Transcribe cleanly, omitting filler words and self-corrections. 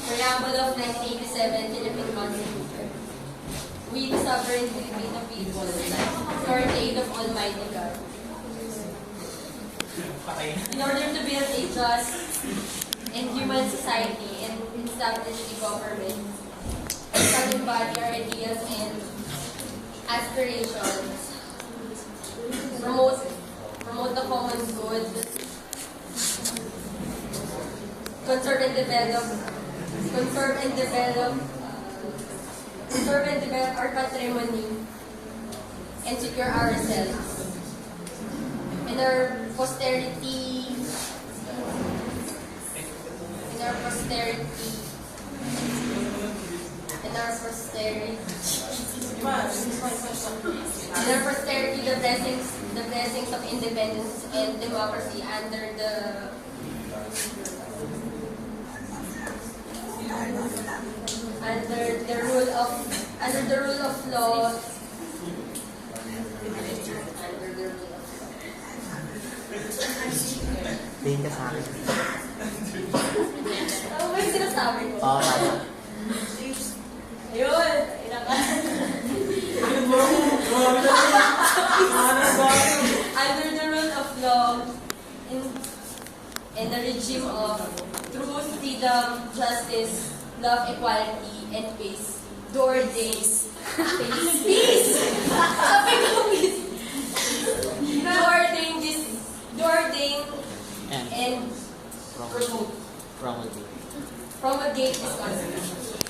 Preamble of 1987 Philippine Constitution. We, the sovereign Filipino people, implore the aid of Almighty God. In order to build a just and human society and establish a government that shall embody our ideas and aspirations, promote the common good, conserve and develop our patrimony, and secure ourselves and our posterity, the blessings of independence and democracy under the rule of law. Tingin ka sa akin. Ano ba yung sinasabi ko? Oo, tama. Ayun! Under the rule of law, in the regime of truth, freedom, justice, love, equality, and peace, do ordain peace! Sabi ko, peace! Do ordain and promulgate this constitution.